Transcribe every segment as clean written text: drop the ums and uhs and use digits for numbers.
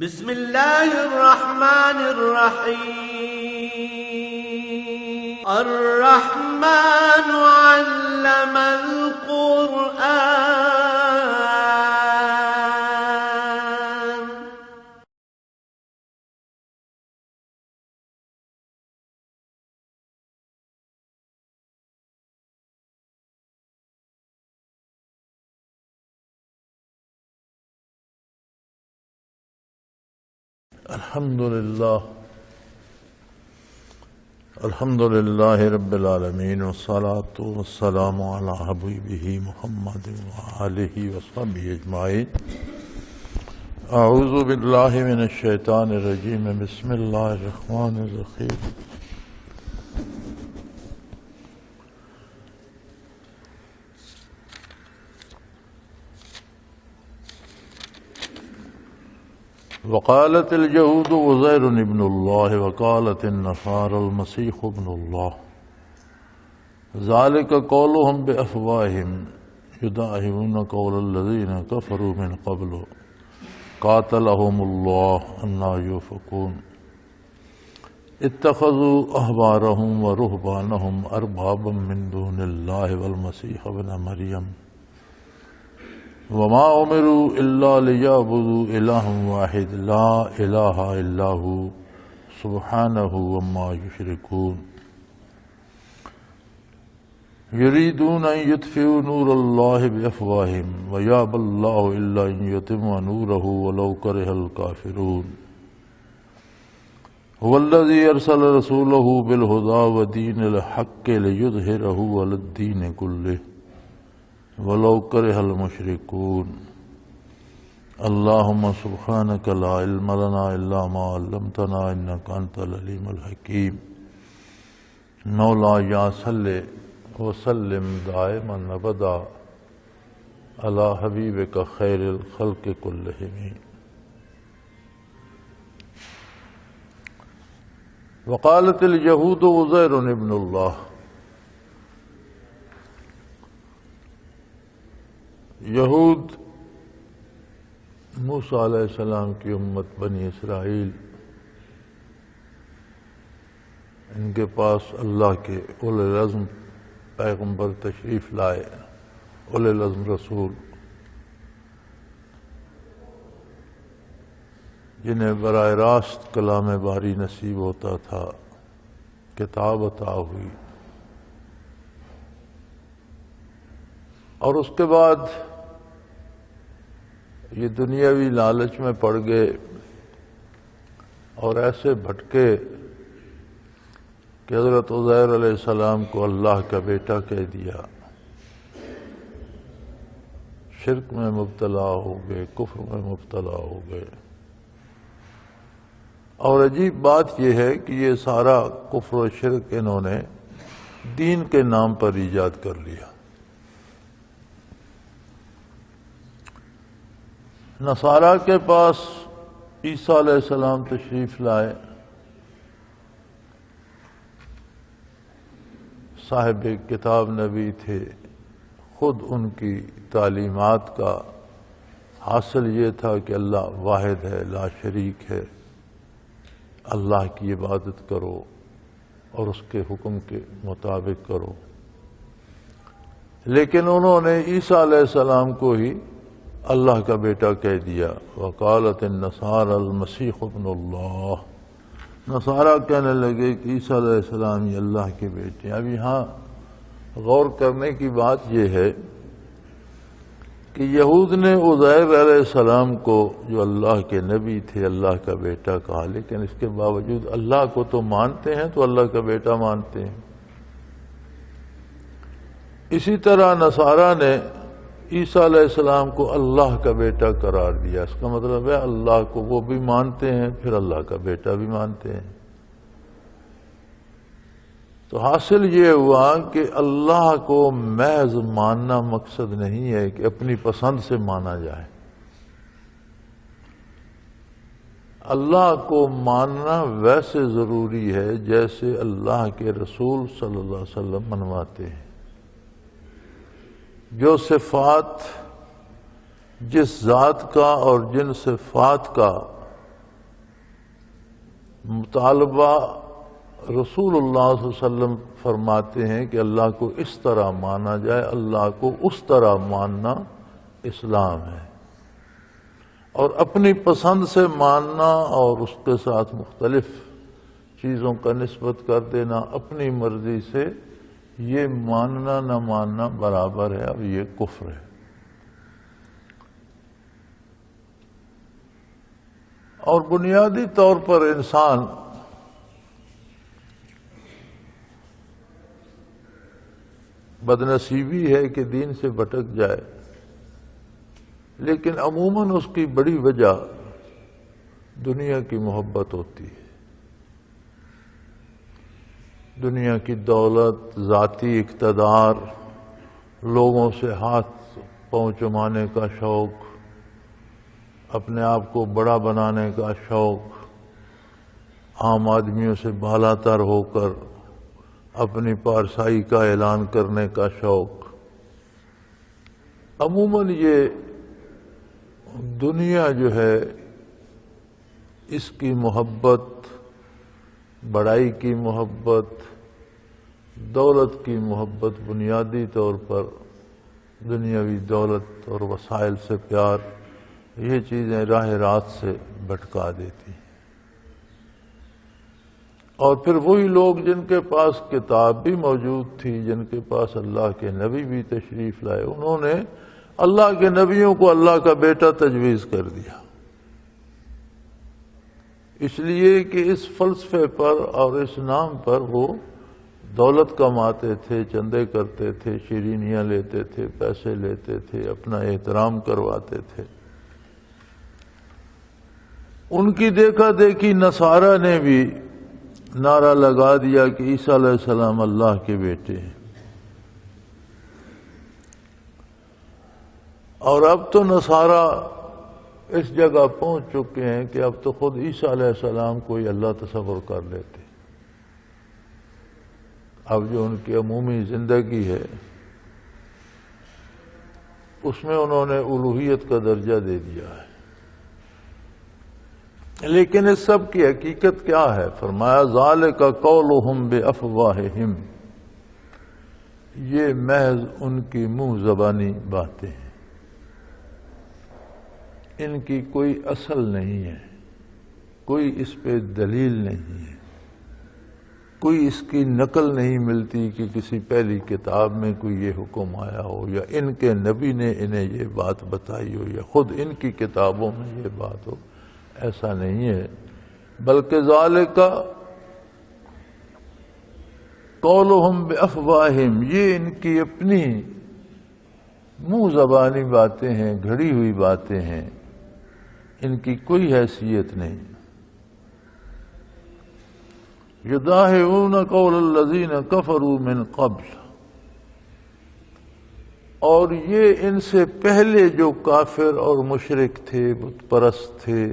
بسم الله الرحمن الرحيم الرحمن علم القرآن الحمد لله رب العالمين والصلاة والسلام على حبيبه محمد وآله وصحبه أجمعين. أعوذ بالله من الشيطان الرجيم. بسم الله الرحمن الرحيم. وقالت اليهود عزير ابن الله وقالت النصارى المسيح ابن الله ذلك قولهم بأفواههم يضاهئون قول الذين كفروا من قبل قاتلهم الله أنى يؤفكون اتخذوا أحبارهم ورهبانهم أربابا من دون الله والمسيح ابن مريم وما أمروا إلا ليعبدوا إلها واحد لا إله إلا هو سبحانه وما يشركون يريدون أن يطفئوا نور الله بأفواههم ويأبى الله إلا أن يتم نوره ولو كره الكافرون هو الذي أرسل رسوله بالهدى ودين الحق ليظهره على الدين كله ولو كره المشركون اللهم سبحانك لا علم لنا إلا ما علمتنا إنك أنت العليم الحكيم. مولا یا صلی وسلم دائما ابدا على حبیبک خیر الخلق كلهم. وقالت اليهود عزير ابن الله. یہود موسیٰ علیہ السلام کی امت بنی اسرائیل، ان کے پاس اللہ کے اولو العزم پیغمبر تشریف لائے، اولو العزم رسول، جنہیں براہ راست کلام باری نصیب ہوتا تھا، کتاب عطا ہوئی، اور اس کے بعد یہ دنیاوی لالچ میں پڑ گئے اور ایسے بھٹکے کہ حضرت عزیر علیہ السلام کو اللہ کا بیٹا کہہ دیا، شرک میں مبتلا ہو گئے، کفر میں مبتلا ہو گئے. اور عجیب بات یہ ہے کہ یہ سارا کفر و شرک انہوں نے دین کے نام پر ایجاد کر لیا. نصارہ کے پاس عیسیٰ علیہ السلام تشریف لائے، صاحب کتاب نبی تھے، خود ان کی تعلیمات کا حاصل یہ تھا کہ اللہ واحد ہے، لا شریک ہے، اللہ کی عبادت کرو اور اس کے حکم کے مطابق کرو. لیکن انہوں نے عیسیٰ علیہ السلام کو ہی اللہ کا بیٹا کہہ دیا. وقالت النصارى المسیح ابن اللہ. نصارہ کہنے لگے کہ عیسیٰ علیہ السلام یہ اللہ کے بیٹے. اب یہاں غور کرنے کی بات یہ ہے کہ یہود نے عزیر علیہ السلام کو جو اللہ کے نبی تھے اللہ کا بیٹا کہا، لیکن اس کے باوجود اللہ کو تو مانتے ہیں، تو اللہ کا بیٹا مانتے ہیں. اسی طرح نصارہ نے عیسیٰ علیہ السلام کو اللہ کا بیٹا قرار دیا. اس کا مطلب ہے اللہ کو وہ بھی مانتے ہیں، پھر اللہ کا بیٹا بھی مانتے ہیں. تو حاصل یہ ہوا کہ اللہ کو محض ماننا مقصد نہیں ہے کہ اپنی پسند سے مانا جائے. اللہ کو ماننا ویسے ضروری ہے جیسے اللہ کے رسول صلی اللہ علیہ وسلم منواتے ہیں. جو صفات جس ذات کا اور جن صفات کا مطالبہ رسول اللہ صلی اللہ علیہ وسلم فرماتے ہیں کہ اللہ کو اس طرح مانا جائے، اللہ کو اس طرح ماننا اسلام ہے، اور اپنی پسند سے ماننا اور اس کے ساتھ مختلف چیزوں کا نسبت کر دینا اپنی مرضی سے، یہ ماننا نہ ماننا برابر ہے، اب یہ کفر ہے۔ اور بنیادی طور پر انسان بدنصیبی ہے کہ دین سے بھٹک جائے، لیکن عموماً اس کی بڑی وجہ دنیا کی محبت ہوتی ہے، دنیا کی دولت، ذاتی اقتدار، لوگوں سے ہاتھ پاؤں جمانے کا شوق، اپنے آپ کو بڑا بنانے کا شوق، عام آدمیوں سے بالا تر ہو کر اپنی پارسائی کا اعلان کرنے کا شوق، عموماً یہ دنیا جو ہے اس کی محبت، بڑائی کی محبت، دولت کی محبت، بنیادی طور پر دنیاوی دولت اور وسائل سے پیار، یہ چیزیں راہ راست سے بھٹکا دیتی ہیں۔ اور پھر وہی لوگ جن کے پاس کتاب بھی موجود تھی، جن کے پاس اللہ کے نبی بھی تشریف لائے، انہوں نے اللہ کے نبیوں کو اللہ کا بیٹا تجویز کر دیا، اس لیے کہ اس فلسفے پر اور اس نام پر وہ دولت کماتے تھے، چندے کرتے تھے، شیرینیاں لیتے تھے، پیسے لیتے تھے، اپنا احترام کرواتے تھے۔ ان کی دیکھا دیکھی نصارہ نے بھی نعرہ لگا دیا کہ عیسیٰ علیہ السلام اللہ کے بیٹے ہیں، اور اب تو نصارہ اس جگہ پہنچ چکے ہیں کہ اب تو خود عیسیٰ علیہ السلام کو ہی اللہ تصور کر لیتے۔ اب جو ان کی عمومی زندگی ہے اس میں انہوں نے الوہیت کا درجہ دے دیا ہے۔ لیکن اس سب کی حقیقت کیا ہے؟ فرمایا ذالک قولہم بافواہہم، یہ محض ان کی منہ زبانی باتیں ہیں، ان کی کوئی اصل نہیں ہے، کوئی اس پہ دلیل نہیں ہے، کوئی اس کی نقل نہیں ملتی کہ کسی پہلی کتاب میں کوئی یہ حکم آیا ہو، یا ان کے نبی نے انہیں یہ بات بتائی ہو، یا خود ان کی کتابوں میں یہ بات ہو، ایسا نہیں ہے۔ بلکہ ذالک قولہم بافواہہم، یہ ان کی اپنی منہ زبانی باتیں ہیں، گھڑی ہوئی باتیں ہیں، ان کی کوئی حیثیت نہیں۔ یضاہئون قول الذین کفروا من قبل، اور یہ ان سے پہلے جو کافر اور مشرک تھے، بت پرست تھے،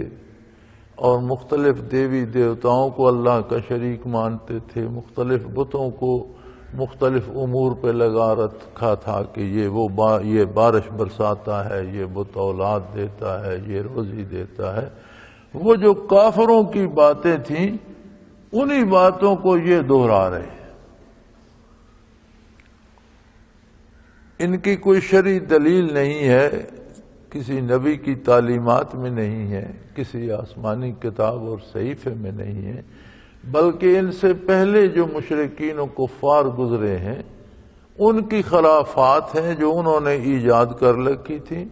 اور مختلف دیوی دیوتاؤں کو اللہ کا شریک مانتے تھے، مختلف بتوں کو مختلف امور پہ لگا رکھا تھا کہ یہ بارش برساتا ہے، یہ بت اولاد دیتا ہے، یہ روزی دیتا ہے، وہ جو کافروں کی باتیں تھیں انہی باتوں کو یہ دہرا رہے ہیں۔ ان کی کوئی شرعی دلیل نہیں ہے، کسی نبی کی تعلیمات میں نہیں ہے، کسی آسمانی کتاب اور صحیفے میں نہیں ہے، بلکہ ان سے پہلے جو مشرکین و کفار گزرے ہیں ان کی خرافات ہیں جو انہوں نے ایجاد کر رکھی تھی۔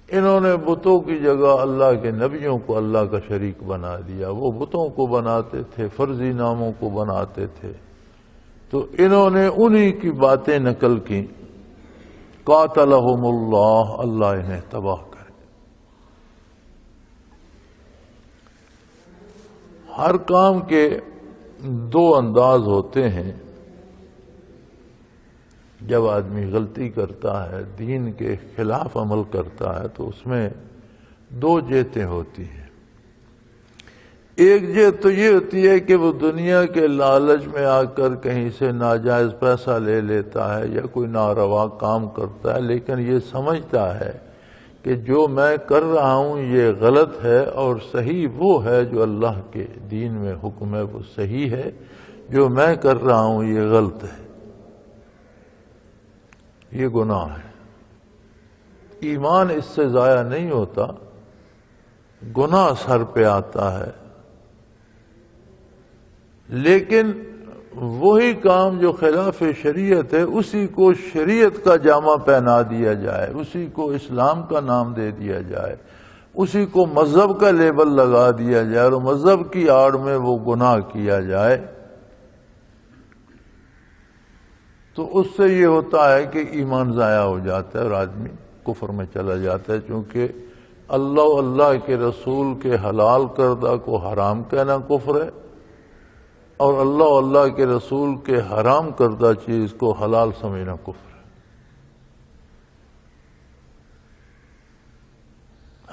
انہوں نے بتوں کی جگہ اللہ کے نبیوں کو اللہ کا شریک بنا دیا، وہ بتوں کو بناتے تھے، فرضی ناموں کو بناتے تھے، تو انہوں نے انہی کی باتیں نقل کی۔ قاتلہم اللہ، اللہ انہیں تباہ کرے۔ ہر کام کے دو انداز ہوتے ہیں۔ جب آدمی غلطی کرتا ہے، دین کے خلاف عمل کرتا ہے، تو اس میں دو جہتیں ہوتی ہیں۔ ایک جہت تو یہ ہوتی ہے کہ وہ دنیا کے لالچ میں آ کر کہیں سے ناجائز پیسہ لے لیتا ہے یا کوئی ناروا کام کرتا ہے، لیکن یہ سمجھتا ہے کہ جو میں کر رہا ہوں یہ غلط ہے اور صحیح وہ ہے جو اللہ کے دین میں حکم ہے وہ صحیح ہے، جو میں کر رہا ہوں یہ غلط ہے، یہ گناہ ہے۔ ایمان اس سے ضائع نہیں ہوتا، گناہ سر پہ آتا ہے، لیکن وہی کام جو خلاف شریعت ہے اسی کو شریعت کا جامہ پہنا دیا جائے، اسی کو اسلام کا نام دے دیا جائے، اسی کو مذہب کا لیبل لگا دیا جائے اور مذہب کی آڑ میں وہ گناہ کیا جائے، تو اس سے یہ ہوتا ہے کہ ایمان ضائع ہو جاتا ہے اور آدمی کفر میں چلا جاتا ہے، چونکہ اللہ کے رسول کے حلال کردہ کو حرام کہنا کفر ہے، اور اللہ کے رسول کے حرام کردہ چیز کو حلال سمجھنا کفر ہے۔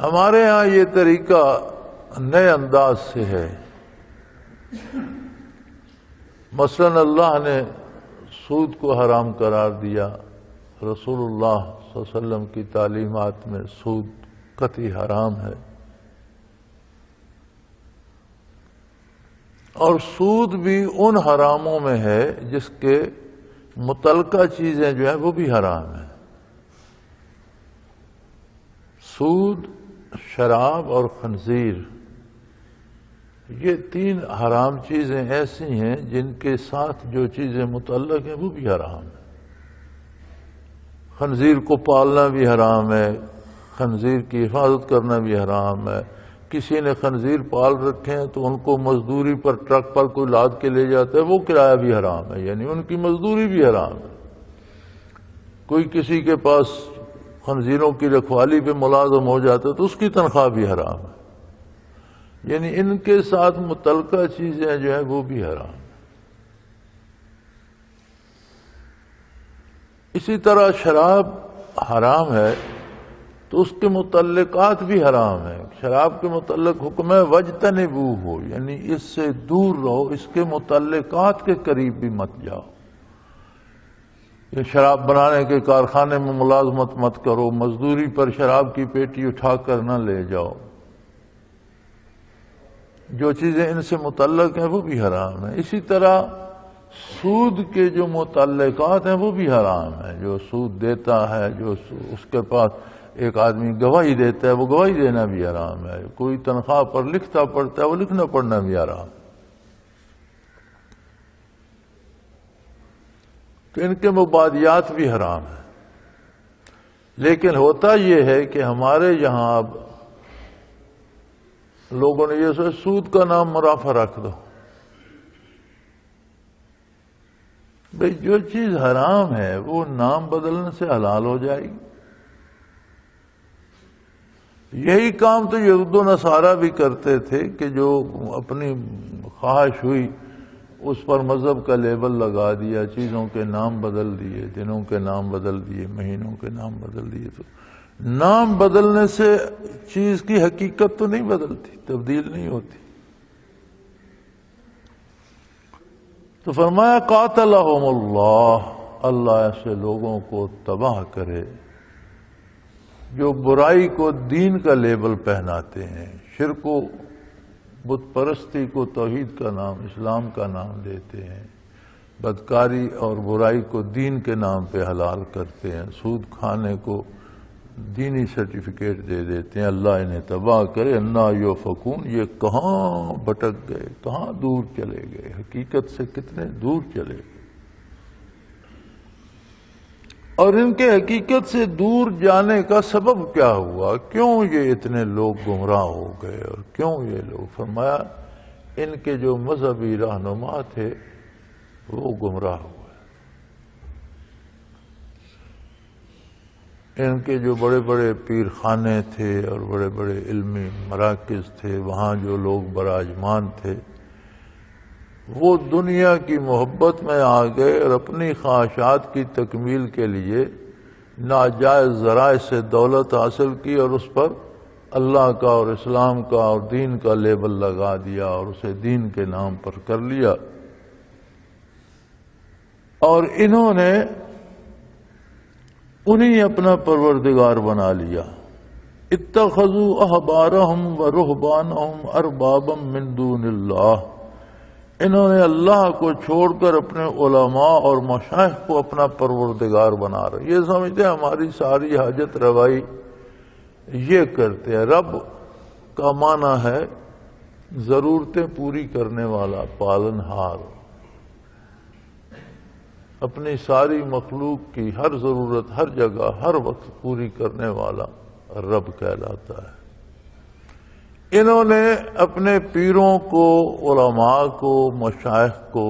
ہمارے ہاں یہ طریقہ نئے انداز سے ہے۔ مثلا اللہ نے سود کو حرام قرار دیا، رسول اللہ صلی اللہ علیہ وسلم کی تعلیمات میں سود قطعی حرام ہے، اور سود بھی ان حراموں میں ہے جس کے متعلقہ چیزیں جو ہیں وہ بھی حرام ہیں۔ سود، شراب اور خنزیر، یہ تین حرام چیزیں ایسی ہیں جن کے ساتھ جو چیزیں متعلق ہیں وہ بھی حرام ہیں۔ خنزیر کو پالنا بھی حرام ہے، خنزیر کی حفاظت کرنا بھی حرام ہے۔ کسی نے خنزیر پال رکھے ہیں تو ان کو مزدوری پر ٹرک پر کوئی لاد کے لے جاتا ہے، وہ کرایہ بھی حرام ہے، یعنی ان کی مزدوری بھی حرام ہے۔ کوئی کسی کے پاس خنزیروں کی رکھوالی پہ ملازم ہو جاتا ہے تو اس کی تنخواہ بھی حرام ہے، یعنی ان کے ساتھ متعلقہ چیزیں جو ہیں وہ بھی حرام ہیں۔ اسی طرح شراب حرام ہے تو اس کے متعلقات بھی حرام ہیں۔ شراب کے متعلق حکم ہے وَاجْتَنِبُوهُ، یعنی اس سے دور رہو، اس کے متعلقات کے قریب بھی مت جاؤ۔ یہ شراب بنانے کے کارخانے میں ملازمت مت کرو، مزدوری پر شراب کی پیٹی اٹھا کر نہ لے جاؤ۔ جو چیزیں ان سے متعلق ہیں وہ بھی حرام ہیں۔ اسی طرح سود کے جو متعلقات ہیں وہ بھی حرام ہیں۔ جو سود دیتا ہے، جو اس کے پاس ایک آدمی گواہی دیتا ہے، وہ گواہی دینا بھی حرام ہے۔ کوئی تنخواہ پر لکھتا پڑھتا ہے، وہ لکھنا پڑھنا بھی حرام ہے۔ تو ان کے مبادیات بھی حرام ہیں۔ لیکن ہوتا یہ ہے کہ ہمارے یہاں اب لوگوں نے یہ سوچا سود کا نام مرافع رکھ دو۔ بھئی جو چیز حرام ہے وہ نام بدلنے سے حلال ہو جائے گی۔ یہی کام تو یہود و نصارہ بھی کرتے تھے کہ جو اپنی خواہش ہوئی اس پر مذہب کا لیبل لگا دیا، چیزوں کے نام بدل دیے، دنوں کے نام بدل دیے، مہینوں کے نام بدل دیے۔ تو نام بدلنے سے چیز کی حقیقت تو نہیں بدلتی، تبدیل نہیں ہوتی۔ تو فرمایا قاتلہم اللہ، اللہ ایسے لوگوں کو تباہ کرے جو برائی کو دین کا لیبل پہناتے ہیں، شرک و بت پرستی کو توحید کا نام، اسلام کا نام دیتے ہیں، بدکاری اور برائی کو دین کے نام پہ حلال کرتے ہیں، سود کھانے کو دینی سرٹیفکیٹ دے دیتے ہیں۔ اللہ انہیں تباہ کرے۔ انا یوفکون، یہ کہاں بھٹک گئے، کہاں دور چلے گئے، حقیقت سے کتنے دور چلے گئے۔ اور ان کے حقیقت سے دور جانے کا سبب کیا ہوا؟ کیوں یہ اتنے لوگ گمراہ ہو گئے اور کیوں یہ لوگ؟ فرمایا ان کے جو مذہبی رہنما تھے وہ گمراہ ہوئے، ان کے جو بڑے بڑے پیر خانے تھے اور بڑے بڑے علمی مراکز تھے، وہاں جو لوگ براجمان تھے وہ دنیا کی محبت میں آ گئے اور اپنی خواہشات کی تکمیل کے لیے ناجائز ذرائع سے دولت حاصل کی اور اس پر اللہ کا اور اسلام کا اور دین کا لیبل لگا دیا اور اسے دین کے نام پر کر لیا۔ اور انہوں نے انہیں اپنا پروردگار بنا لیا۔ اتخذوا احبارهم ورهبانهم اربابا من دون اللہ، انہوں نے اللہ کو چھوڑ کر اپنے علماء اور مشائخ کو اپنا پروردگار بنا رہے۔ یہ سمجھتے ہیں ہماری ساری حاجت روائی یہ کرتے ہیں۔ رب کا معنی ہے ضرورتیں پوری کرنے والا، پالن ہار، اپنی ساری مخلوق کی ہر ضرورت ہر جگہ ہر وقت پوری کرنے والا رب کہلاتا ہے۔ انہوں نے اپنے پیروں کو، علماء کو، مشائخ کو،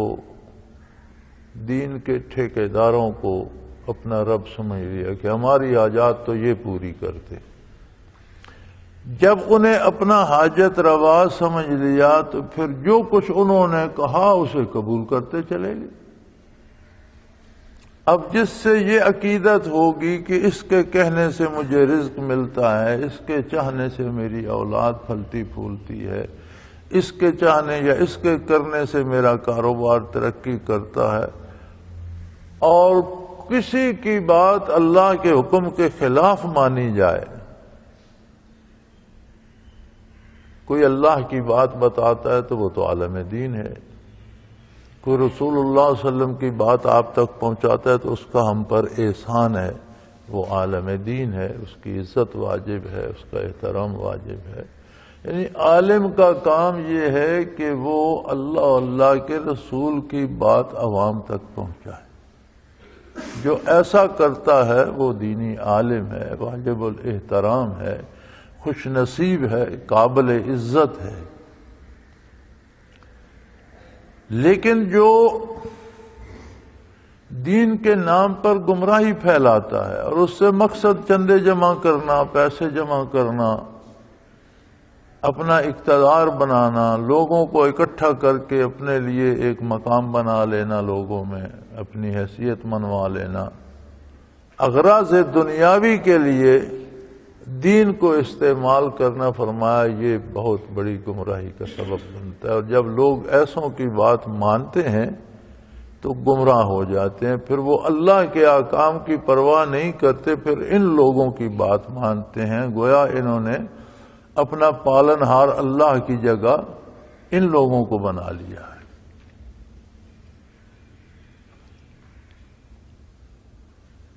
دین کے ٹھیکیداروں کو اپنا رب سمجھ لیا کہ ہماری حاجات تو یہ پوری کرتے۔ جب انہیں اپنا حاجت روا سمجھ لیا تو پھر جو کچھ انہوں نے کہا اسے قبول کرتے چلے گئے۔ اب جس سے یہ عقیدت ہوگی کہ اس کے کہنے سے مجھے رزق ملتا ہے، اس کے چاہنے سے میری اولاد پھلتی پھولتی ہے، اس کے چاہنے یا اس کے کرنے سے میرا کاروبار ترقی کرتا ہے، اور کسی کی بات اللہ کے حکم کے خلاف مانی جائے، کوئی اللہ کی بات بتاتا ہے تو وہ تو عالم دین ہے، کوئی رسول اللہ صلی اللہ علیہ وسلم کی بات آپ تک پہنچاتا ہے تو اس کا ہم پر احسان ہے، وہ عالم دین ہے، اس کی عزت واجب ہے، اس کا احترام واجب ہے۔ یعنی عالم کا کام یہ ہے کہ وہ اللہ کے رسول کی بات عوام تک پہنچائے۔ جو ایسا کرتا ہے وہ دینی عالم ہے، واجب الاحترام ہے، خوش نصیب ہے، قابل عزت ہے۔ لیکن جو دین کے نام پر گمراہی پھیلاتا ہے اور اس سے مقصد چندے جمع کرنا، پیسے جمع کرنا، اپنا اقتدار بنانا، لوگوں کو اکٹھا کر کے اپنے لیے ایک مقام بنا لینا، لوگوں میں اپنی حیثیت منوا لینا، اغراض دنیاوی کے لیے دین کو استعمال کرنا، فرمایا یہ بہت بڑی گمراہی کا سبب بنتا ہے۔ اور جب لوگ ایسوں کی بات مانتے ہیں تو گمراہ ہو جاتے ہیں، پھر وہ اللہ کے احکام کی پرواہ نہیں کرتے، پھر ان لوگوں کی بات مانتے ہیں، گویا انہوں نے اپنا پالنہار اللہ کی جگہ ان لوگوں کو بنا لیا ہے۔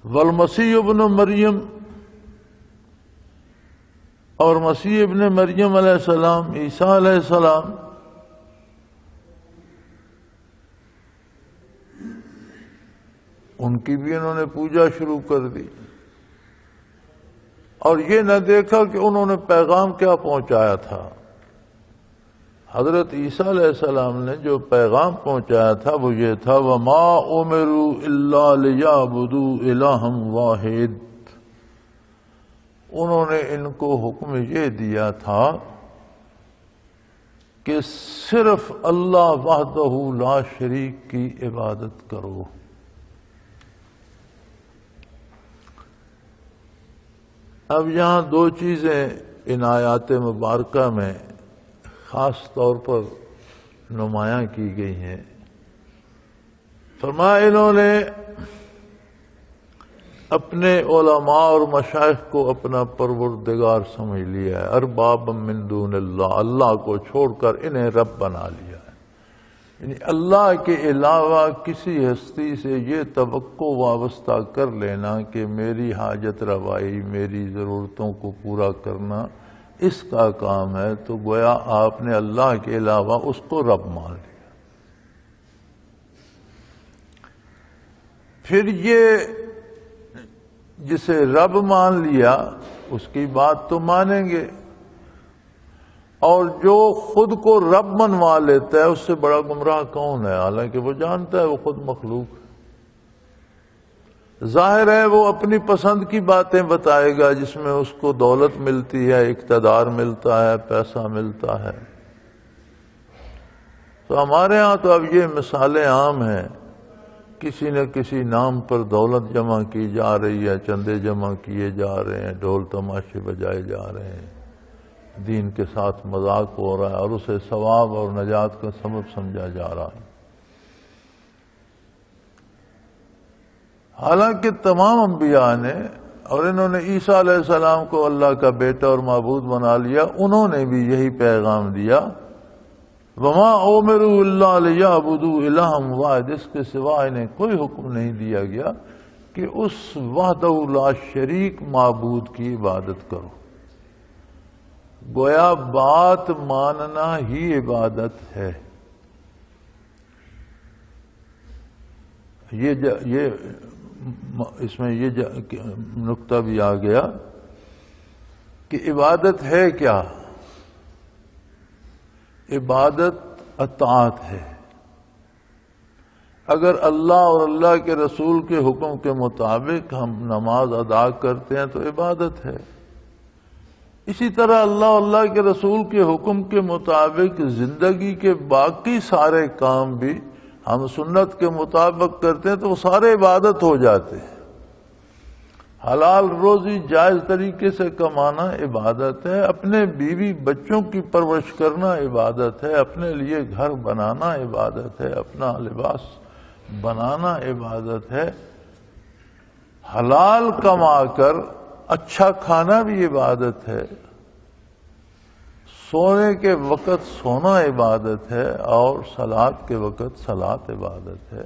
والمسیح ابن مریم، اور مسیح ابن مریم علیہ السلام، عیسیٰ علیہ السلام، ان کی بھی انہوں نے پوجا شروع کر دی، اور یہ نہ دیکھا کہ انہوں نے پیغام کیا پہنچایا تھا۔ حضرت عیسیٰ علیہ السلام نے جو پیغام پہنچایا تھا وہ یہ تھا، وَمَا أُمِرُوا إِلَّا لِيَعْبُدُوا إِلَٰهًا وَاحِدًا۔ انہوں نے ان کو حکم یہ دیا تھا کہ صرف اللہ وحدہ لا شریک کی عبادت کرو۔ اب یہاں دو چیزیں ان آیات مبارکہ میں خاص طور پر نمایاں کی گئی ہیں۔ فرمایا انہوں نے اپنے علماء اور مشائخ کو اپنا پروردگار سمجھ لیا ہے، ارباب من دون اللہ، اللہ کو چھوڑ کر انہیں رب بنا لیا ہے۔ یعنی اللہ کے علاوہ کسی ہستی سے یہ توقع وابستہ کر لینا کہ میری حاجت روائی، میری ضرورتوں کو پورا کرنا اس کا کام ہے، تو گویا آپ نے اللہ کے علاوہ اس کو رب مان لیا۔ پھر یہ جسے رب مان لیا اس کی بات تو مانیں گے، اور جو خود کو رب منوا لیتا ہے اس سے بڑا گمراہ کون ہے؟ حالانکہ وہ جانتا ہے وہ خود مخلوق ہے۔ ظاہر ہے وہ اپنی پسند کی باتیں بتائے گا، جس میں اس کو دولت ملتی ہے، اقتدار ملتا ہے، پیسہ ملتا ہے۔ تو ہمارے ہاں تو اب یہ مثالیں عام ہیں، کسی نہ کسی نام پر دولت جمع کی جا رہی ہے، چندے جمع کیے جا رہے ہیں، ڈھول تماشے بجائے جا رہے ہیں، دین کے ساتھ مذاق ہو رہا ہے اور اسے ثواب اور نجات کا سبب سمجھا جا رہا ہے۔ حالانکہ تمام انبیاء نے اور انہوں نے عیسیٰ علیہ السلام کو اللہ کا بیٹا اور معبود بنا لیا، انہوں نے بھی یہی پیغام دیا، وما امروا الا لیعبدوا الہا واحد، اس کے سوا انہیں کوئی حکم نہیں دیا گیا کہ اس وحدہ لا شریک معبود کی عبادت کرو۔ گویا بات ماننا ہی عبادت ہے۔ یہ اس میں یہ نقطہ بھی آ گیا کہ عبادت ہے کیا؟ عبادت اطاعت ہے۔ اگر اللہ اور اللہ کے رسول کے حکم کے مطابق ہم نماز ادا کرتے ہیں تو عبادت ہے۔ اسی طرح اللہ اور اللہ کے رسول کے حکم کے مطابق زندگی کے باقی سارے کام بھی ہم سنت کے مطابق کرتے ہیں تو وہ سارے عبادت ہو جاتے ہیں۔ حلال روزی جائز طریقے سے کمانا عبادت ہے، اپنے بیوی بچوں کی پرورش کرنا عبادت ہے، اپنے لیے گھر بنانا عبادت ہے، اپنا لباس بنانا عبادت ہے، حلال کما کر اچھا کھانا بھی عبادت ہے، سونے کے وقت سونا عبادت ہے، اور صلاۃ کے وقت صلاۃ عبادت ہے،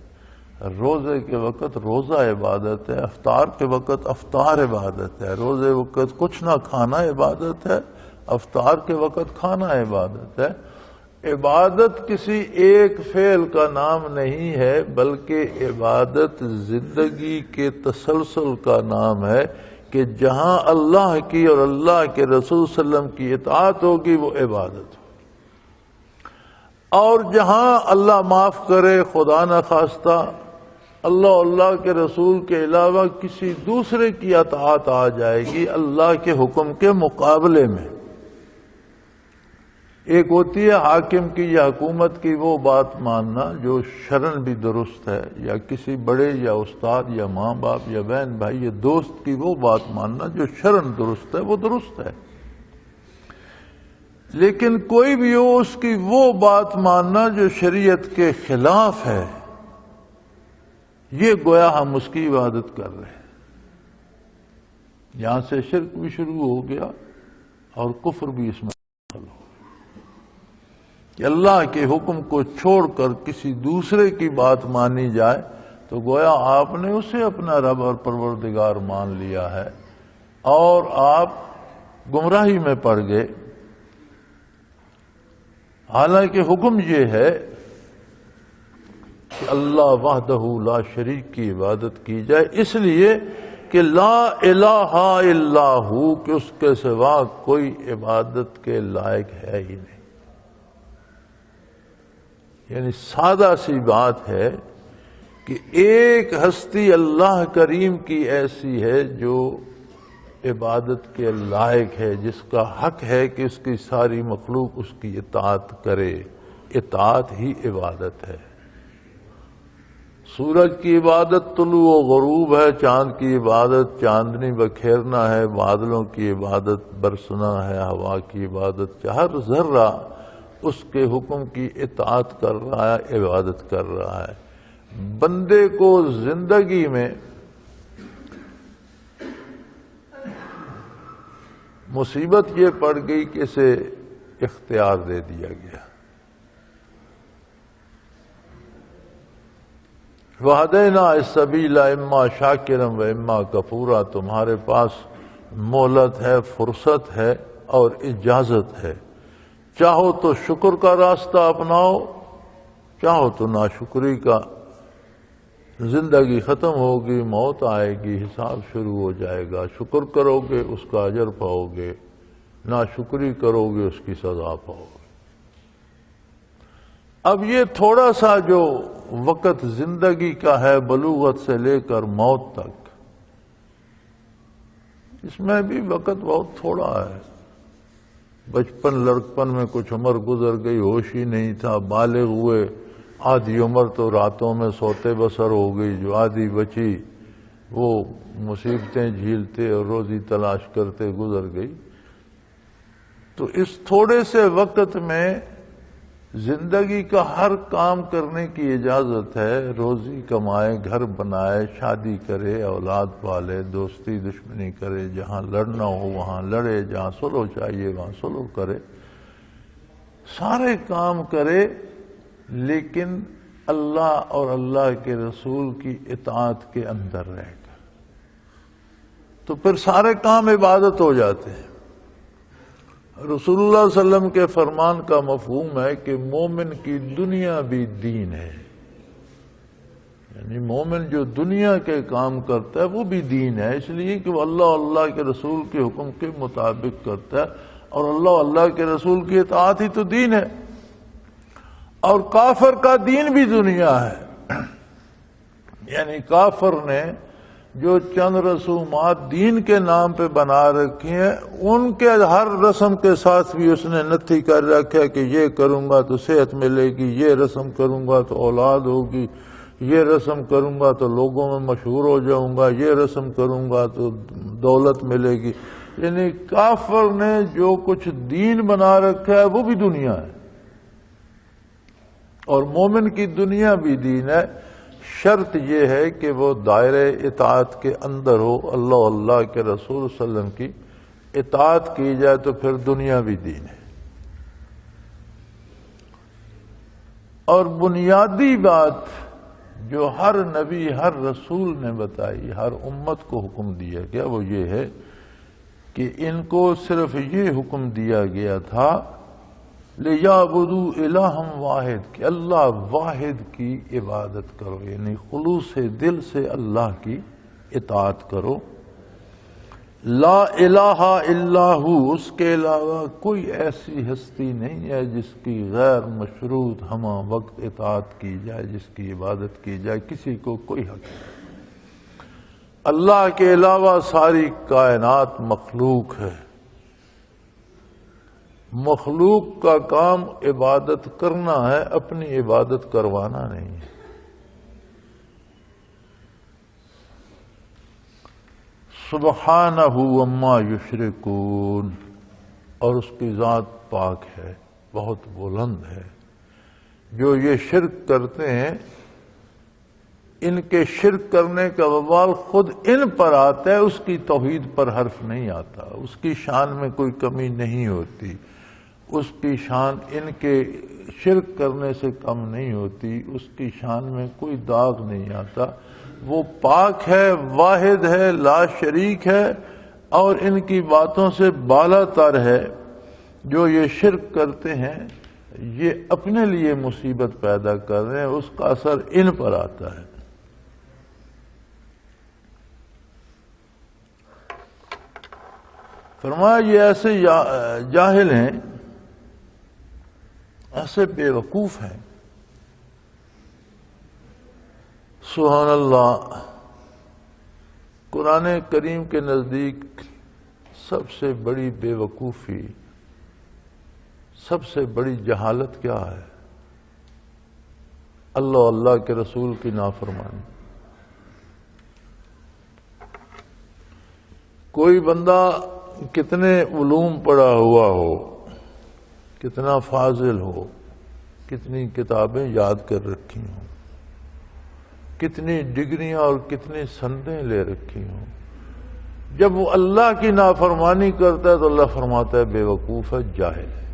روزے کے وقت روزہ عبادت ہے، افطار کے وقت افطار عبادت ہے، روزے وقت کچھ نہ کھانا عبادت ہے، افطار کے وقت کھانا عبادت ہے۔ عبادت کسی ایک فعل کا نام نہیں ہے، بلکہ عبادت زندگی کے تسلسل کا نام ہے کہ جہاں اللہ کی اور اللہ کے رسول صلی اللہ علیہ وسلم کی اطاعت ہوگی وہ عبادت ہوگی، اور جہاں اللہ معاف کرے خدا نخواستہ اللہ اور اللہ کے رسول کے علاوہ کسی دوسرے کی اطاعت آ جائے گی اللہ کے حکم کے مقابلے میں۔ ایک ہوتی ہے حاکم کی یا حکومت کی وہ بات ماننا جو شرعن بھی درست ہے، یا کسی بڑے یا استاد یا ماں باپ یا بہن بھائی یا دوست کی وہ بات ماننا جو شرعن درست ہے، وہ درست ہے۔ لیکن کوئی بھی ہو اس کی وہ بات ماننا جو شریعت کے خلاف ہے، یہ گویا ہم اس کی عبادت کر رہے ہیں۔ یہاں سے شرک بھی شروع ہو گیا اور کفر بھی اس میں داخل ہو، کہ اللہ کے حکم کو چھوڑ کر کسی دوسرے کی بات مانی جائے تو گویا آپ نے اسے اپنا رب اور پروردگار مان لیا ہے اور آپ گمراہی میں پڑ گئے۔ حالانکہ حکم یہ ہے کہ اللہ وحدہ لا شریک کی عبادت کی جائے، اس لیے کہ لا الہ الا ہو، کہ اس کے سوا کوئی عبادت کے لائق ہے ہی نہیں۔ یعنی سادہ سی بات ہے کہ ایک ہستی اللہ کریم کی ایسی ہے جو عبادت کے لائق ہے، جس کا حق ہے کہ اس کی ساری مخلوق اس کی اطاعت کرے۔ اطاعت ہی عبادت ہے۔ سورج کی عبادت طلوع و غروب ہے، چاند کی عبادت چاندنی بکھیرنا ہے، بادلوں کی عبادت برسنا ہے، ہوا کی عبادت ہر ذرہ اس کے حکم کی اطاعت کر رہا ہے، عبادت کر رہا ہے۔ بندے کو زندگی میں مصیبت یہ پڑ گئی کہ اسے اختیار دے دیا گیا۔ وَهَدَيْنَا السَّبِيلَ إِمَّا شَاكِرًا وَإِمَّا كَفُورًا، تمہارے پاس مہلت ہے، فرصت ہے اور اجازت ہے، چاہو تو شکر کا راستہ اپناؤ، چاہو تو ناشکری کا۔ زندگی ختم ہوگی، موت آئے گی، حساب شروع ہو جائے گا، شکر کرو گے اس کا اجر پاؤ گے، ناشکری کرو گے اس کی سزا پاؤ گے۔ اب یہ تھوڑا سا جو وقت زندگی کا ہے بلوغت سے لے کر موت تک، اس میں بھی وقت بہت تھوڑا ہے۔ بچپن لڑکپن میں کچھ عمر گزر گئی، ہوش ہی نہیں تھا، بالغ ہوئے، آدھی عمر تو راتوں میں سوتے بسر ہو گئی، جو آدھی بچی وہ مصیبتیں جھیلتے اور روزی تلاش کرتے گزر گئی۔ تو اس تھوڑے سے وقت میں زندگی کا ہر کام کرنے کی اجازت ہے، روزی کمائے، گھر بنائے، شادی کرے، اولاد پالے، دوستی دشمنی کرے، جہاں لڑنا ہو وہاں لڑے، جہاں صلح چاہیے وہاں صلح کرے، سارے کام کرے، لیکن اللہ اور اللہ کے رسول کی اطاعت کے اندر رہے گا، تو پھر سارے کام عبادت ہو جاتے ہیں۔ رسول اللہ صلی اللہ علیہ وسلم کے فرمان کا مفہوم ہے کہ مومن کی دنیا بھی دین ہے، یعنی مومن جو دنیا کے کام کرتا ہے وہ بھی دین ہے، اس لیے کہ وہ اللہ اور اللہ کے رسول کے حکم کے مطابق کرتا ہے، اور اللہ اور اللہ کے رسول کی اطاعت ہی تو دین ہے۔ اور کافر کا دین بھی دنیا ہے، یعنی کافر نے جو چند رسومات دین کے نام پہ بنا رکھی ہیں، ان کے ہر رسم کے ساتھ بھی اس نے نتھی کر رکھا کہ یہ کروں گا تو صحت ملے گی، یہ رسم کروں گا تو اولاد ہوگی، یہ رسم کروں گا تو لوگوں میں مشہور ہو جاؤں گا، یہ رسم کروں گا تو دولت ملے گی۔ یعنی کافر نے جو کچھ دین بنا رکھا ہے وہ بھی دنیا ہے، اور مومن کی دنیا بھی دین ہے۔ شرط یہ ہے کہ وہ دائرہ اطاعت کے اندر ہو، اللہ اللہ کے رسول صلی اللہ علیہ وسلم کی اطاعت کی جائے تو پھر دنیا بھی دین ہے۔ اور بنیادی بات جو ہر نبی ہر رسول نے بتائی، ہر امت کو حکم دیا گیا، وہ یہ ہے کہ ان کو صرف یہ حکم دیا گیا تھا لِيَعْبُدُوا إِلَٰهًا واحد، کہ اللہ واحد کی عبادت کرو، یعنی خلوص دل سے اللہ کی اطاعت کرو۔ لا الہ الا ہو، اس کے علاوہ کوئی ایسی ہستی نہیں ہے جس کی غیر مشروط ہمہ وقت اطاعت کی جائے، جس کی عبادت کی جائے، کسی کو کوئی حق نہیں۔ اللہ کے علاوہ ساری کائنات مخلوق ہے، مخلوق کا کام عبادت کرنا ہے، اپنی عبادت کروانا نہیں ہے۔ سبحانہ عما یشرکون، اور اس کی ذات پاک ہے، بہت بلند ہے۔ جو یہ شرک کرتے ہیں، ان کے شرک کرنے کا وبال خود ان پر آتا ہے، اس کی توحید پر حرف نہیں آتا، اس کی شان میں کوئی کمی نہیں ہوتی، اس کی شان ان کے شرک کرنے سے کم نہیں ہوتی، اس کی شان میں کوئی داغ نہیں آتا۔ وہ پاک ہے، واحد ہے، لا شریک ہے، اور ان کی باتوں سے بالا تر ہے۔ جو یہ شرک کرتے ہیں یہ اپنے لیے مصیبت پیدا کر رہے ہیں، اس کا اثر ان پر آتا ہے۔ فرمایا یہ ایسے جاہل ہیں، ایسے بے وقوف ہیں۔ سبحان اللہ، قرآن کریم کے نزدیک سب سے بڑی بے وقوفی، سب سے بڑی جہالت کیا ہے؟ اللہ اللہ کے رسول کی نافرمانی۔ کوئی بندہ کتنے علوم پڑھا ہوا ہو، کتنا فاضل ہو، کتنی کتابیں یاد کر رکھی ہوں، کتنی ڈگریاں اور کتنی سندیں لے رکھی ہوں، جب وہ اللہ کی نافرمانی کرتا ہے تو اللہ فرماتا ہے بے وقوف ہے، جاہل ہے۔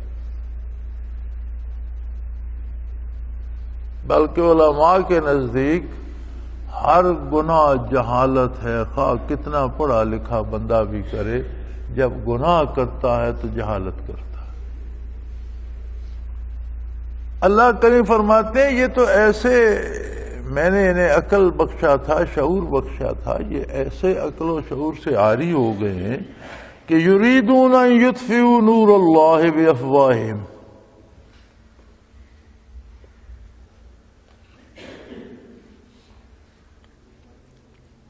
بلکہ علماء کے نزدیک ہر گناہ جہالت ہے، خواہ کتنا پڑھا لکھا بندہ بھی کرے، جب گناہ کرتا ہے تو جہالت کرتا ہے۔ اللہ کریم فرماتے ہیں یہ تو ایسے میں نے انہیں عقل بخشا تھا، شعور بخشا تھا، یہ ایسے عقل و شعور سے عاری ہو گئے ہیں کہ یریدون ان یطفئوا نور اللہ بافواہہم،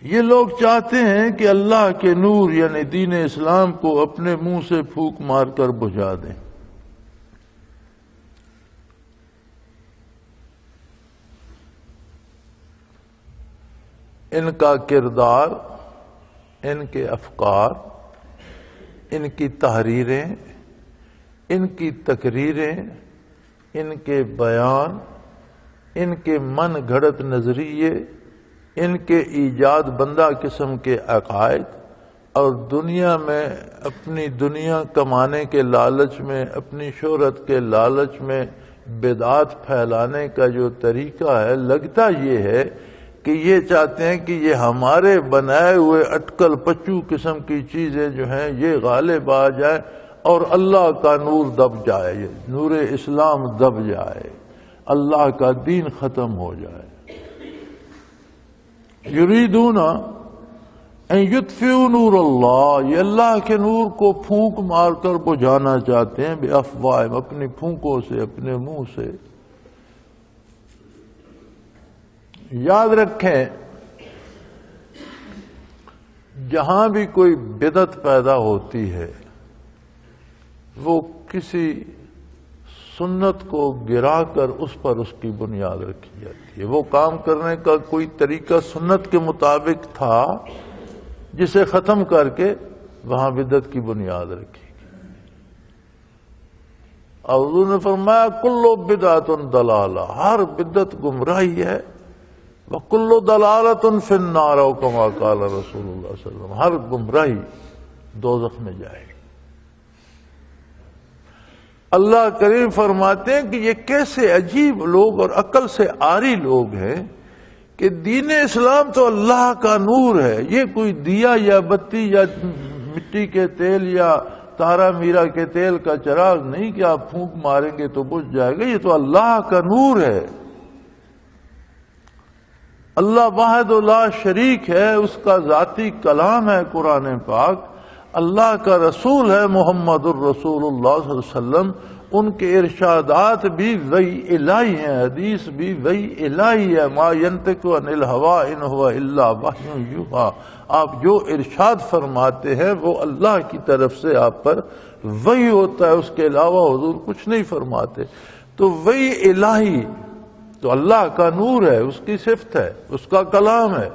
یہ لوگ چاہتے ہیں کہ اللہ کے نور یعنی دین اسلام کو اپنے منہ سے پھونک مار کر بجھا دیں۔ ان کا کردار، ان کے افکار، ان کی تحریریں، ان کی تقریریں ان کے بیان، ان کے من گھڑت نظریے، ان کے ایجاد بندہ قسم کے عقائد، اور دنیا میں اپنی دنیا کمانے کے لالچ میں، اپنی شہرت کے لالچ میں بدعات پھیلانے کا جو طریقہ ہے، لگتا یہ ہے کہ یہ چاہتے ہیں کہ یہ ہمارے بنائے ہوئے اٹکل پچو قسم کی چیزیں جو ہیں یہ غالب آ جائیں اور اللہ کا نور دب جائے، نور اسلام دب جائے، اللہ کا دین ختم ہو جائے۔ یریدون ان یطفئوا نور اللہ، یہ اللہ کے نور کو پھونک مار کر بجھانا چاہتے ہیں، بافواہہم، اپنی پھونکوں سے، اپنے منہ سے۔ یاد رکھیں جہاں بھی کوئی بدعت پیدا ہوتی ہے وہ کسی سنت کو گرا کر اس پر اس کی بنیاد رکھی جاتی ہے۔ وہ کام کرنے کا کوئی طریقہ سنت کے مطابق تھا جسے ختم کر کے وہاں بدعت کی بنیاد رکھی گئی۔ اور حضور نے فرمایا کل بدعۃ ضلالہ، ہر بدعت گمراہی ہے، وَكُلُّ ضَلَالَةٌ فِي النَّارِ، او کما قال رسول اللہ صلی اللہ علیہ وسلم، ہر گمراہی دوزخ میں جائے گی۔ اللہ کریم فرماتے ہیں کہ یہ کیسے عجیب لوگ اور عقل سے عاری لوگ ہیں کہ دین اسلام تو اللہ کا نور ہے، یہ کوئی دیا یا بتی یا مٹی کے تیل یا تارا میرا کے تیل کا چراغ نہیں کہ آپ پھونک ماریں گے تو بجھ جائے گا، یہ تو اللہ کا نور ہے۔ اللہ واحد لا شریک ہے، اس کا ذاتی کلام ہے قرآن پاک، اللہ کا رسول ہے محمد الرسول اللہ صلی اللہ علیہ وسلم، ان کے ارشادات بھی وحی الہی ہیں، حدیث بھی وحی الہی ہے، ما ینطق عن الہوی ان هو الا وحی یوحی، آپ جو ارشاد فرماتے ہیں وہ اللہ کی طرف سے آپ پر وحی ہوتا ہے، اس کے علاوہ حضور کچھ نہیں فرماتے۔ تو وحی الہی تو اللہ کا نور ہے، اس کی صفت ہے، اس کا کلام ہے،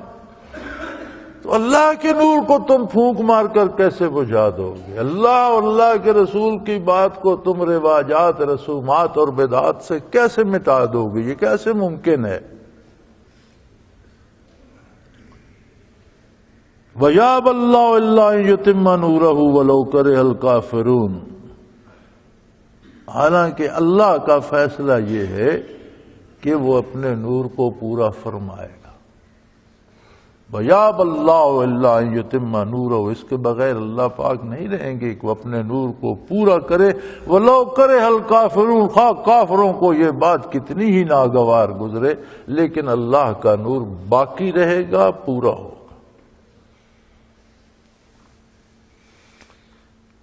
تو اللہ کے نور کو تم پھونک مار کر کیسے بجھا دو گے؟ اللہ اور اللہ کے رسول کی بات کو تم رواجات، رسومات اور بدعات سے کیسے مٹا دو گے؟ یہ کیسے ممکن ہے؟ وَيَأْبَى اللَّهُ إِلَّا أَن يُتِمَّ نُورَهُ وَلَوْ كَرِهَ الْكَافِرُونَ، حالانکہ اللہ کا فیصلہ یہ ہے کہ وہ اپنے نور کو پورا فرمائے گا۔ وَيَأْبَى اللَّهُ إِلَّا أَن يُتِمَّ نُورَهُ، اس کے بغیر اللہ پاک نہیں رہیں گے کہ وہ اپنے نور کو پورا کرے، وَلَوْ كَرِهَ الْكَافِرُونَ، خواہ کافروں کو یہ بات کتنی ہی ناگوار گزرے، لیکن اللہ کا نور باقی رہے گا، پورا ہوگا۔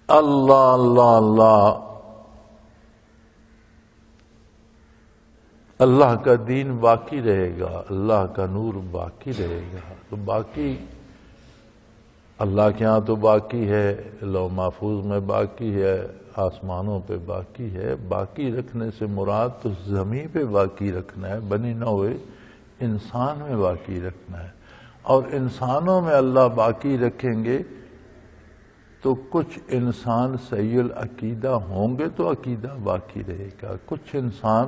اللہ اللہ اللہ، اللہ کا دین باقی رہے گا، اللہ کا نور باقی رہے گا۔ تو باقی اللہ کے ہاں تو باقی ہے، لوح محفوظ میں باقی ہے، آسمانوں پہ باقی ہے۔ باقی رکھنے سے مراد تو زمین پہ باقی رکھنا ہے، بنی نہ ہوئے انسان میں باقی رکھنا ہے۔ اور انسانوں میں اللہ باقی رکھیں گے تو کچھ انسان صحیح العقیدہ ہوں گے تو عقیدہ باقی رہے گا، کچھ انسان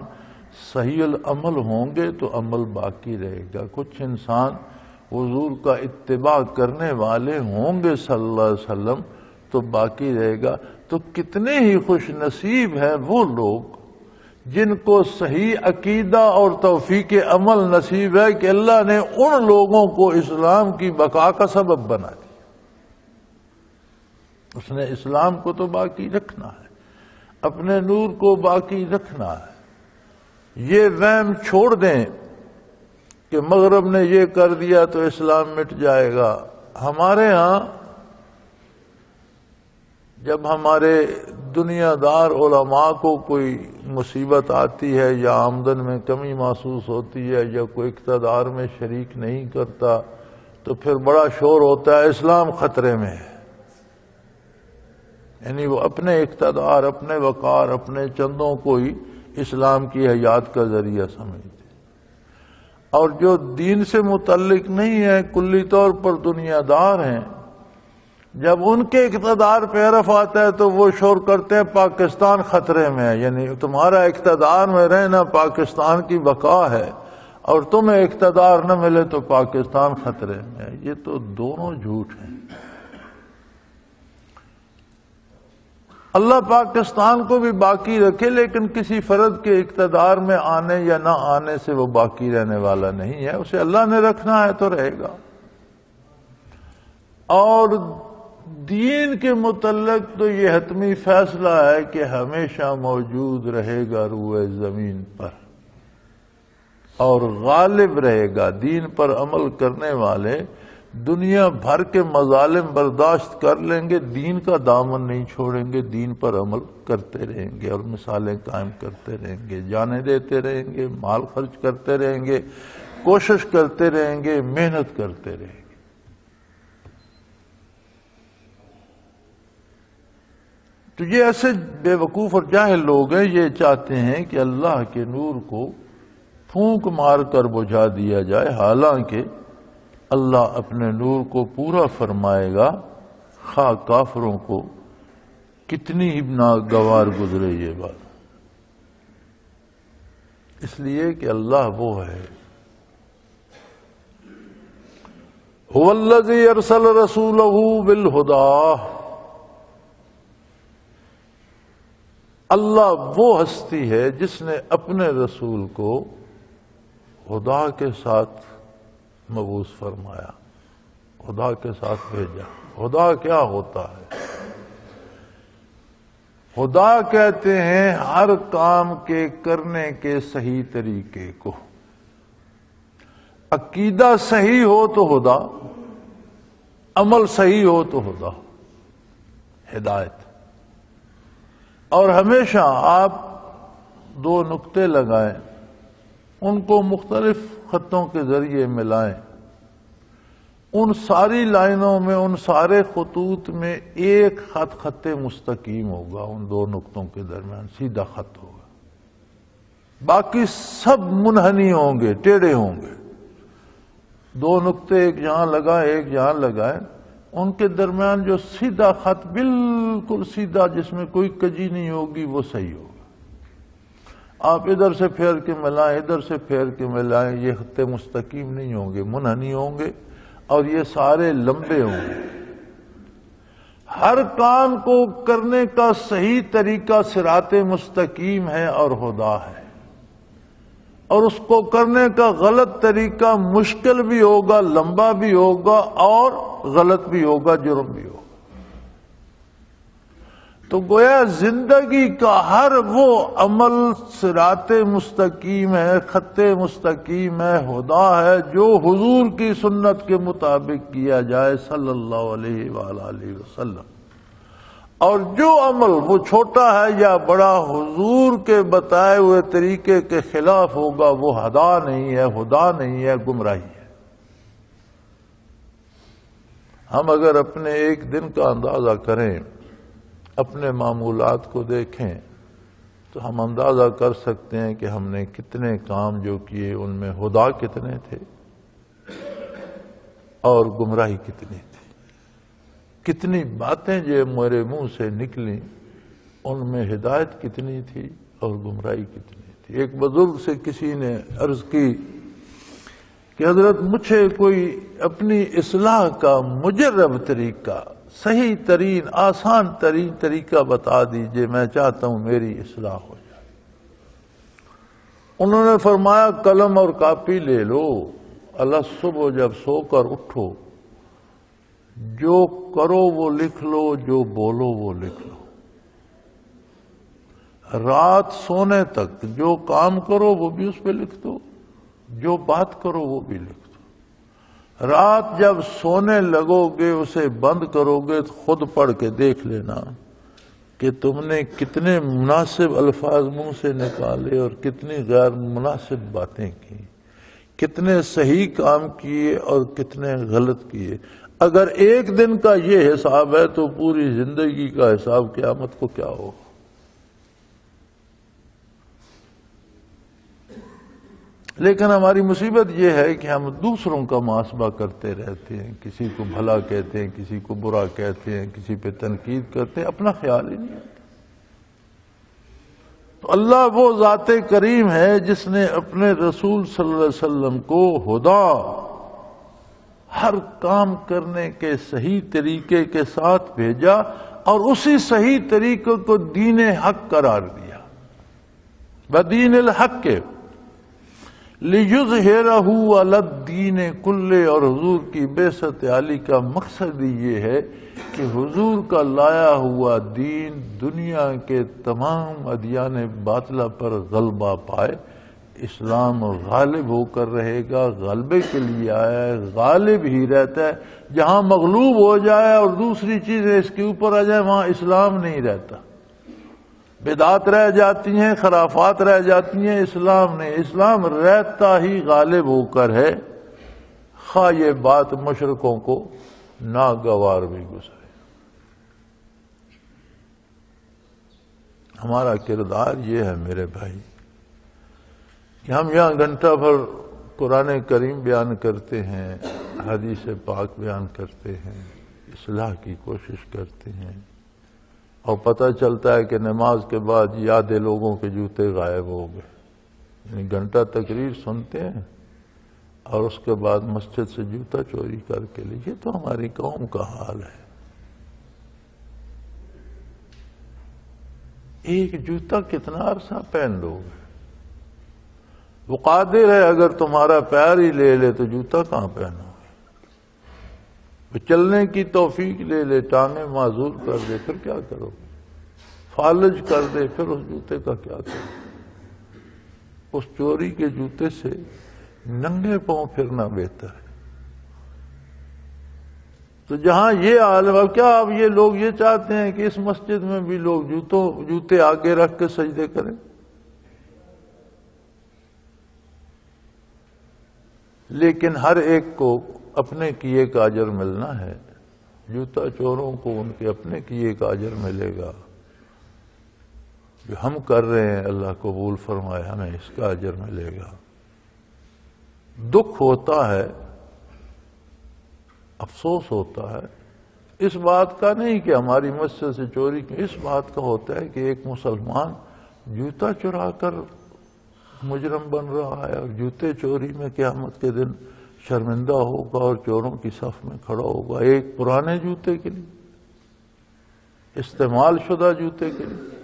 صحیح العمل ہوں گے تو عمل باقی رہے گا، کچھ انسان حضور کا اتباع کرنے والے ہوں گے صلی اللہ علیہ وسلم تو باقی رہے گا۔ تو کتنے ہی خوش نصیب ہیں وہ لوگ جن کو صحیح عقیدہ اور توفیق عمل نصیب ہے کہ اللہ نے ان لوگوں کو اسلام کی بقا کا سبب بنا دیا۔ اس نے اسلام کو تو باقی رکھنا ہے، اپنے نور کو باقی رکھنا ہے۔ یہ وہم چھوڑ دیں کہ مغرب نے یہ کر دیا تو اسلام مٹ جائے گا۔ ہمارے ہاں جب ہمارے دنیا دار علماء کو کوئی مصیبت آتی ہے یا آمدن میں کمی محسوس ہوتی ہے یا کوئی اقتدار میں شریک نہیں کرتا تو پھر بڑا شور ہوتا ہے اسلام خطرے میں ہے۔ یعنی وہ اپنے اقتدار، اپنے وقار، اپنے چندوں کو ہی اسلام کی حیات کا ذریعہ سمجھتے، اور جو دین سے متعلق نہیں ہے، کلی طور پر دنیا دار ہیں، جب ان کے اقتدار پہ حرف آتا ہے تو وہ شور کرتے ہیں پاکستان خطرے میں ہے، یعنی تمہارا اقتدار میں رہنا پاکستان کی بقا ہے، اور تمہیں اقتدار نہ ملے تو پاکستان خطرے میں ہے۔ یہ تو دونوں جھوٹ ہیں۔ اللہ پاکستان کو بھی باقی رکھے، لیکن کسی فرد کے اقتدار میں آنے یا نہ آنے سے وہ باقی رہنے والا نہیں ہے، اسے اللہ نے رکھنا ہے تو رہے گا۔ اور دین کے متعلق تو یہ حتمی فیصلہ ہے کہ ہمیشہ موجود رہے گا روئے زمین پر، اور غالب رہے گا۔ دین پر عمل کرنے والے دنیا بھر کے مظالم برداشت کر لیں گے، دین کا دامن نہیں چھوڑیں گے، دین پر عمل کرتے رہیں گے اور مثالیں قائم کرتے رہیں گے، جانیں دیتے رہیں گے، مال خرچ کرتے رہیں گے، کوشش کرتے رہیں گے، محنت کرتے رہیں گے۔ تو یہ ایسے بے وقوف اور جاہل لوگ ہیں، یہ چاہتے ہیں کہ اللہ کے نور کو پھونک مار کر بجھا دیا جائے، حالانکہ اللہ اپنے نور کو پورا فرمائے گا، خواہ کافروں کو کتنی ہی ناگوار گزرے یہ بات، اس لیے کہ اللہ وہ ہے۔ هو الذی ارسل رسولہ بالہدی، اللہ وہ ہستی ہے جس نے اپنے رسول کو خدا کے ساتھ مبعوث فرمایا، خدا کے ساتھ بھیجا۔ خدا کیا ہوتا ہے؟ خدا کہتے ہیں ہر کام کے کرنے کے صحیح طریقے کو۔ عقیدہ صحیح ہو تو خدا، عمل صحیح ہو تو خدا، ہدایت۔ اور ہمیشہ آپ دو نقطے لگائیں، ان کو مختلف خطوں کے ذریعے ملائیں، ان ساری لائنوں میں، ان سارے خطوط میں ایک خط خط مستقیم ہوگا، ان دو نقطوں کے درمیان سیدھا خط ہوگا، باقی سب منحنی ہوں گے، ٹیڑھے ہوں گے۔ دو نقطے ایک جہاں لگائیں، ایک جہاں لگائیں، ان کے درمیان جو سیدھا خط بالکل سیدھا، جس میں کوئی کجی نہیں ہوگی، وہ صحیح ہوگا۔ آپ ادھر سے پھیر کے ملائیں، ادھر سے پھیر کے ملائیں، یہ خط مستقیم نہیں ہوں گے، منحنی ہوں گے، اور یہ سارے لمبے ہوں گے۔ ہر کام کو کرنے کا صحیح طریقہ صراط مستقیم ہے اور خدا ہے، اور اس کو کرنے کا غلط طریقہ مشکل بھی ہوگا، لمبا بھی ہوگا، اور غلط بھی ہوگا، جرم بھی ہوگا۔ تو گویا زندگی کا ہر وہ عمل صراط مستقیم ہے، خط مستقیم ہے، خدا ہے، جو حضور کی سنت کے مطابق کیا جائے صلی اللہ علیہ وآلہ وسلم۔ اور جو عمل وہ چھوٹا ہے یا بڑا حضور کے بتائے ہوئے طریقے کے خلاف ہوگا، وہ ہدا نہیں ہے، خدا نہیں ہے، گمراہی ہے۔ ہم اگر اپنے ایک دن کا اندازہ کریں، اپنے معمولات کو دیکھیں، تو ہم اندازہ کر سکتے ہیں کہ ہم نے کتنے کام جو کیے ان میں خدا کتنے تھے اور گمراہی کتنی تھی۔ کتنی باتیں جو میرے منہ سے نکلیں ان میں ہدایت کتنی تھی اور گمراہی کتنی تھی۔ ایک بزرگ سے کسی نے عرض کی کہ حضرت مجھے کوئی اپنی اصلاح کا مجرب طریقہ، صحیح ترین، آسان ترین طریقہ بتا دیجئے، میں چاہتا ہوں میری اصلاح ہو جائے۔ انہوں نے فرمایا قلم اور کاپی لے لو، اللہ صبح جب سو کر اٹھو، جو کرو وہ لکھ لو، جو بولو وہ لکھ لو۔ رات سونے تک جو کام کرو وہ بھی اس پہ لکھ دو، جو بات کرو وہ بھی لکھ دو۔ رات جب سونے لگو گے، اسے بند کرو گے، تو خود پڑھ کے دیکھ لینا کہ تم نے کتنے مناسب الفاظ منہ سے نکالے اور کتنی غیر مناسب باتیں کی، کتنے صحیح کام کیے اور کتنے غلط کیے۔ اگر ایک دن کا یہ حساب ہے تو پوری زندگی کا حساب قیامت کو کیا ہوگا؟ لیکن ہماری مصیبت یہ ہے کہ ہم دوسروں کا محاسبہ کرتے رہتے ہیں، کسی کو بھلا کہتے ہیں، کسی کو برا کہتے ہیں، کسی پہ تنقید کرتے ہیں، اپنا خیال ہی نہیں آتا۔ تو اللہ وہ ذات کریم ہے جس نے اپنے رسول صلی اللہ علیہ وسلم کو ہدا، ہر کام کرنے کے صحیح طریقے کے ساتھ بھیجا اور اسی صحیح طریقے کو دین حق قرار دیا۔ بدین الحق کے لِيُظْهِرَهُ عَلَى الدِّينِ كُلِّهِ، اور حضور کی بعثت عالی کا مقصد یہ ہے کہ حضور کا لایا ہوا دین دنیا کے تمام ادیان باطلہ پر غلبہ پائے۔ اسلام غالب ہو کر رہے گا، غلبے کے لیے آیا ہے، غالب ہی رہتا ہے۔ جہاں مغلوب ہو جائے اور دوسری چیزیں اس کے اوپر آ جائیں وہاں اسلام نہیں رہتا، بدعات رہ جاتی ہیں، خرافات رہ جاتی ہیں، اسلام نہیں۔ اسلام رہتا ہی غالب ہو کر ہے، خواہ یہ بات مشرکوں کو ناگوار بھی گزرے۔ ہمارا کردار یہ ہے میرے بھائی کہ ہم یہاں گھنٹہ بھر قرآن کریم بیان کرتے ہیں، حدیث پاک بیان کرتے ہیں، اصلاح کی کوشش کرتے ہیں، اور پتہ چلتا ہے کہ نماز کے بعد یاد لوگوں کے جوتے غائب ہو گئے۔ یعنی گھنٹہ تقریر سنتے ہیں اور اس کے بعد مسجد سے جوتا چوری کر کے لے۔ یہ تو ہماری قوم کا حال ہے۔ ایک جوتا کتنا عرصہ پہن لو گے؟ وہ قادر ہے اگر تمہارا پیر ہی لے لے تو جوتا کہاں پہنو گے؟ وہ چلنے کی توفیق لے لے، ٹانگیں معذور کر دے، پھر کیا کرو گے؟ فالج کر دے، پھر اس جوتے کا کیا کرو؟ اس چوری کے جوتے سے ننگے پاؤں پھرنا بہتر ہے۔ تو جہاں یہ عالم، اب کیا اب یہ لوگ یہ چاہتے ہیں کہ اس مسجد میں بھی لوگ جوتے آگے رکھ کے سجدے کریں؟ لیکن ہر ایک کو اپنے کیے کا اجر ملنا ہے۔ جوتا چوروں کو ان کے اپنے کیے کا اجر ملے گا، جو ہم کر رہے ہیں اللہ قبول فرمائے، ہمیں اس کا اجر ملے گا۔ دکھ ہوتا ہے، افسوس ہوتا ہے، اس بات کا نہیں کہ ہماری مسجد سے چوری کی، اس بات کا ہوتا ہے کہ ایک مسلمان جوتا چرا کر مجرم بن رہا ہے، اور جوتے چوری میں قیامت کے دن شرمندہ ہوگا اور چوروں کی صف میں کھڑا ہوگا، ایک پرانے جوتے کے لیے، استعمال شدہ جوتے کے لیے۔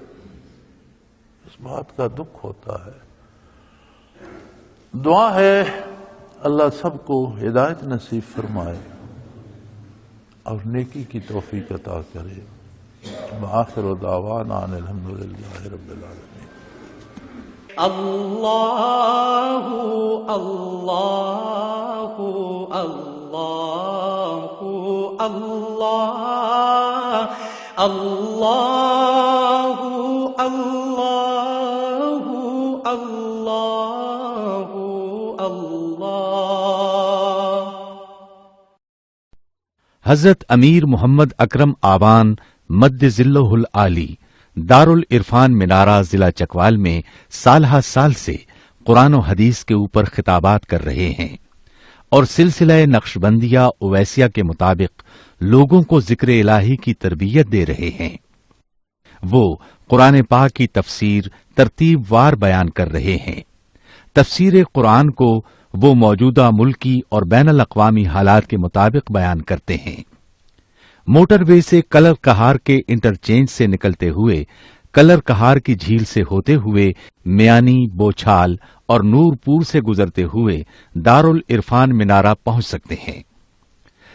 اس بات کا دکھ ہوتا ہے۔ دعا ہے اللہ سب کو ہدایت نصیب فرمائے اور نیکی کی توفیق عطا کرے۔ وآخر دعوانا ان الحمدللہ رب العالمین۔ اللہ اللہ اللہ اللہ اللہ اللہ اللہ اللہ۔ حضرت امیر محمد اکرم آبان مد ظلہ العالی دارالعرفان منارہ ضلع چکوال میں سالہ سال سے قرآن و حدیث کے اوپر خطابات کر رہے ہیں اور سلسلہ نقشبندیہ اویسیہ کے مطابق لوگوں کو ذکر الہی کی تربیت دے رہے ہیں۔ وہ قرآن پاک کی تفسیر ترتیب وار بیان کر رہے ہیں۔ تفسیر قرآن کو وہ موجودہ ملکی اور بین الاقوامی حالات کے مطابق بیان کرتے ہیں۔ موٹر وے سے کلر کہار کے انٹرچینج سے نکلتے ہوئے، کلر کہار کی جھیل سے ہوتے ہوئے، میانی، بوچھال اور نور پور سے گزرتے ہوئے دارالعرفان منارہ پہنچ سکتے ہیں۔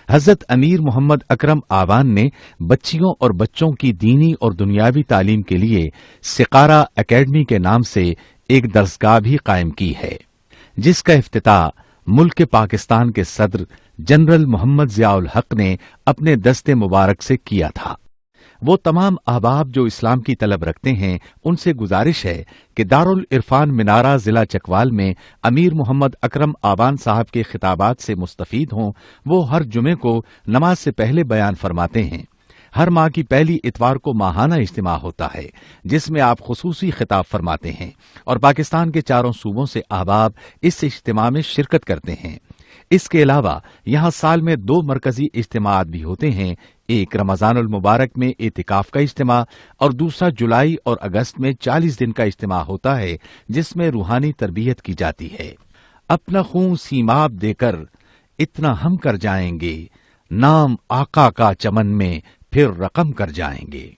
حضرت امیر محمد اکرم آبان نے بچیوں اور بچوں کی دینی اور دنیاوی تعلیم کے لیے سقارہ اکیڈمی کے نام سے ایک درسگاہ بھی قائم کی ہے، جس کا افتتاح ملک پاکستان کے صدر جنرل محمد ضیاء الحق نے اپنے دست مبارک سے کیا تھا۔ وہ تمام احباب جو اسلام کی طلب رکھتے ہیں ان سے گزارش ہے کہ دارالعرفان منارہ ضلع چکوال میں امیر محمد اکرم آبان صاحب کے خطابات سے مستفید ہوں۔ وہ ہر جمعے کو نماز سے پہلے بیان فرماتے ہیں۔ ہر ماہ کی پہلی اتوار کو ماہانہ اجتماع ہوتا ہے جس میں آپ خصوصی خطاب فرماتے ہیں اور پاکستان کے چاروں صوبوں سے احباب اس اجتماع میں شرکت کرتے ہیں۔ اس کے علاوہ یہاں سال میں 2 مرکزی اجتماعات بھی ہوتے ہیں، ایک رمضان المبارک میں اعتکاف کا اجتماع اور دوسرا جولائی اور اگست میں 40 دن کا اجتماع ہوتا ہے جس میں روحانی تربیت کی جاتی ہے۔ اپنا خون سیماب دے کر اتنا ہم کر جائیں گے، نام آقا کا چمن میں پھر رقم کر جائیں گے۔